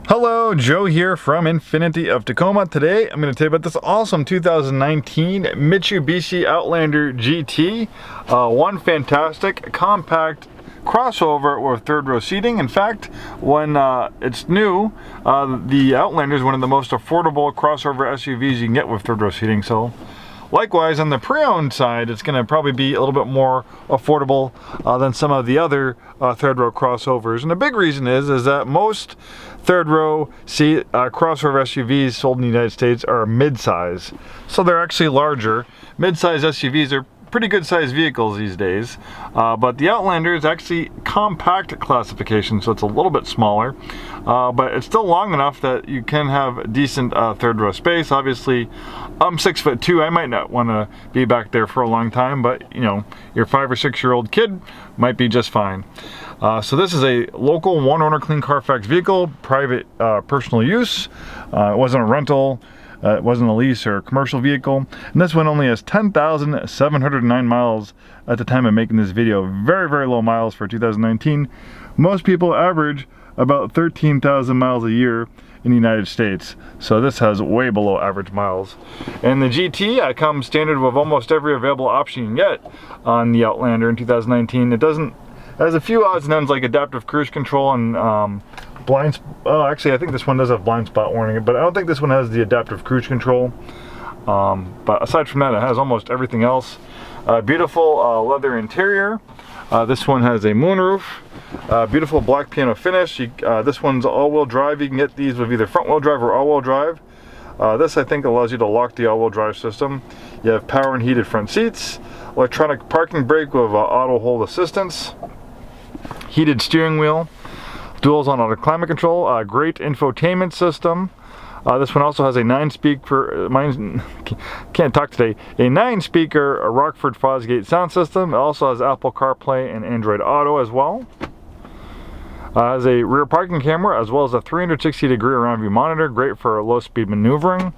Hello, Joe here from Infiniti of Tacoma. Today I'm going to tell you about this awesome 2019 Mitsubishi Outlander GT. One fantastic compact crossover with third row seating. In fact, when it's new, the Outlander is one of the most affordable crossover SUVs you can get with third row seating. So likewise, on the pre-owned side, it's going to probably be a little bit more affordable than some of the other third row crossovers. And the big reason is that most third row crossover SUVs sold in the United States are mid-size. So they're actually larger. Mid-size SUVs are pretty good sized vehicles these days, but the Outlander is actually compact classification, so it's a little bit smaller, but it's still long enough that you can have decent third row space. Obviously, I'm 6'2", I might not want to be back there for a long time, but you know, your 5 or 6 year old kid might be just fine. So this is a local one owner clean Carfax vehicle, private personal use. It wasn't a rental. It wasn't a lease or a commercial vehicle. And this one only has 10,709 miles at the time of making this video. Very, very low miles for 2019. Most people average about 13,000 miles a year in the United States. So this has way below average miles. And the GT comes standard with almost every available option you can get on the Outlander in 2019. It has a few odds and ends like adaptive cruise control and actually I think this one does have blind spot warning, but I don't think this one has the adaptive cruise control. But aside from that, it has almost everything else. Beautiful leather interior. This one has a moonroof. Beautiful black piano finish. This one's all-wheel drive. You can get these with either front-wheel drive or all-wheel drive. This I think allows you to lock the all-wheel drive system. You have power and heated front seats, electronic parking brake with auto hold assistance, heated steering wheel, dual zone auto climate control, great infotainment system. This one also has a 9-speaker, can't talk today, a 9-speaker Rockford Fosgate sound system. It also has Apple CarPlay and Android Auto as well. Has a rear parking camera as well as a 360-degree around view monitor, great for low-speed maneuvering.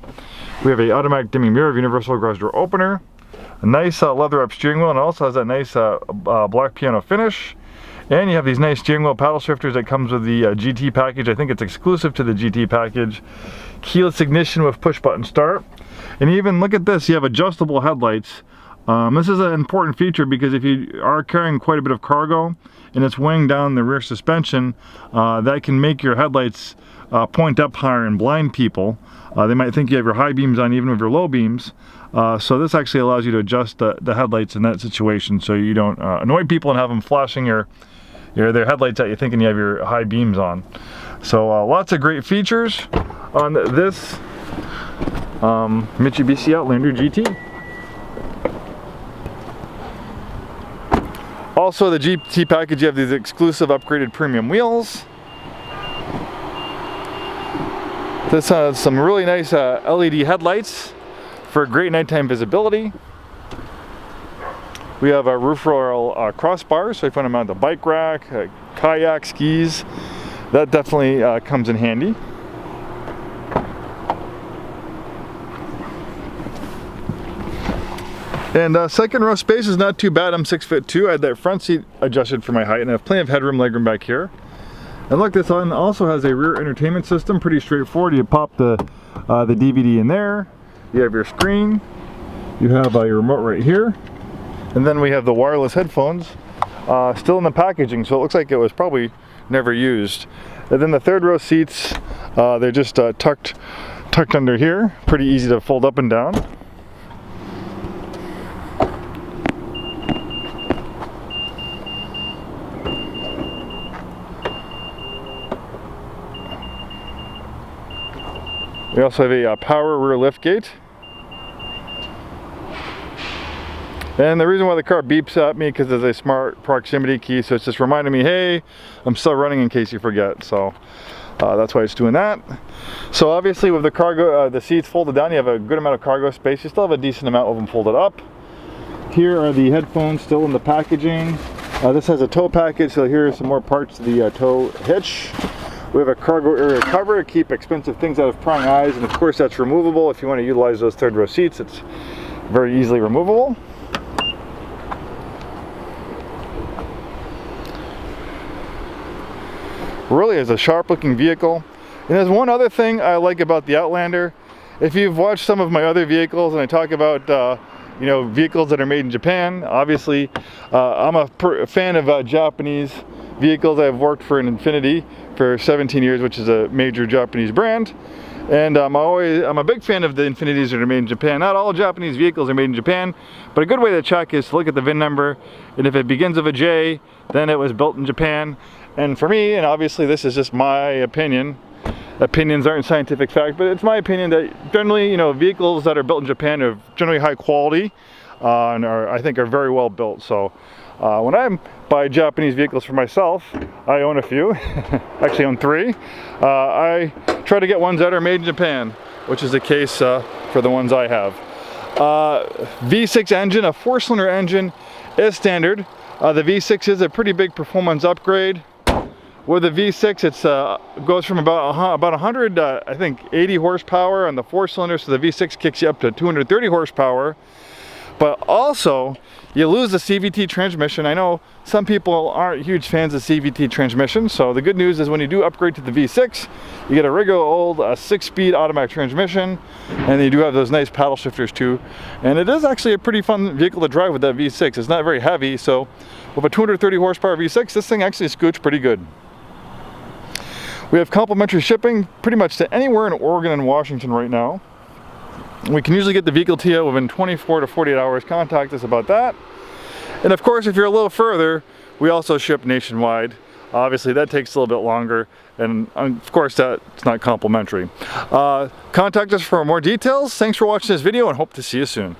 We have a automatic dimming mirror, universal garage door opener, a nice leather-up steering wheel, and it also has that nice black piano finish. And you have these nice steering wheel paddle shifters that comes with the GT package. I think it's exclusive to the GT package. Keyless ignition with push button start. And even look at this, you have adjustable headlights. This is an important feature because if you are carrying quite a bit of cargo and it's weighing down the rear suspension, that can make your headlights point up higher and blind people. They might think you have your high beams on even with your low beams. So this actually allows you to adjust the headlights in that situation so you don't annoy people and have them flashing their headlights at you thinking you have your high beams on. So lots of great features on this Mitsubishi Outlander GT. Also, the GT package, you have these exclusive upgraded premium wheels. This has some really nice LED headlights for great nighttime visibility. We have a roof rail crossbars, so if you want to mount a bike rack, kayak, skis, that definitely comes in handy. And second row space is not too bad. I'm 6'2". I had that front seat adjusted for my height, and I have plenty of headroom, legroom back here. And look, this one also has a rear entertainment system, pretty straightforward. You pop the DVD in there. You have your screen. You have your remote right here. And then we have the wireless headphones still in the packaging, so it looks like it was probably never used. And then the third row seats, they're just tucked under here. Pretty easy to fold up and down. We also have a power rear lift gate. And the reason why the car beeps at me because there's a smart proximity key, so it's just reminding me, hey, I'm still running in case you forget. So that's why it's doing that. So obviously with the cargo, the seats folded down, you have a good amount of cargo space. You still have a decent amount of them folded up. Here are the headphones still in the packaging. This has a tow package, so here are some more parts of the tow hitch. We have a cargo area cover to keep expensive things out of prying eyes, and of course that's removable. If you want to utilize those third row seats, it's very easily removable. Really is a sharp looking vehicle. And there's one other thing I like about the Outlander. If you've watched some of my other vehicles and I talk about you know, vehicles that are made in Japan, obviously I'm a fan of Japanese vehicles. I've worked for an Infiniti for 17 years, which is a major Japanese brand. And I'm a big fan of the Infinitis that are made in Japan. Not all Japanese vehicles are made in Japan, but a good way to check is to look at the VIN number. And if it begins with a J, then it was built in Japan. And for me, and obviously this is just my opinion, opinions aren't scientific fact, but it's my opinion that generally, you know, vehicles that are built in Japan are generally high quality and I think are very well built. So when I buy Japanese vehicles for myself, I own a few, actually own 3. I try to get ones that are made in Japan, which is the case for the ones I have. V6 engine, a 4-cylinder engine is standard. The V6 is a pretty big performance upgrade. With the V6, it goes from about 100, I think 80 horsepower on the 4-cylinder, so the V6 kicks you up to 230 horsepower. But also, you lose the CVT transmission. I know some people aren't huge fans of CVT transmission, so the good news is when you do upgrade to the V6, you get a regular old 6-speed automatic transmission, and you do have those nice paddle shifters too. And it is actually a pretty fun vehicle to drive with that V6. It's not very heavy, so with a 230 horsepower V6, this thing actually scoots pretty good. We have complimentary shipping pretty much to anywhere in Oregon and Washington right now. We can usually get the vehicle to you within 24 to 48 hours. Contact us about that. And of course, if you're a little further, we also ship nationwide. Obviously, that takes a little bit longer, and of course, that's not complimentary. Contact us for more details. Thanks for watching this video, and hope to see you soon.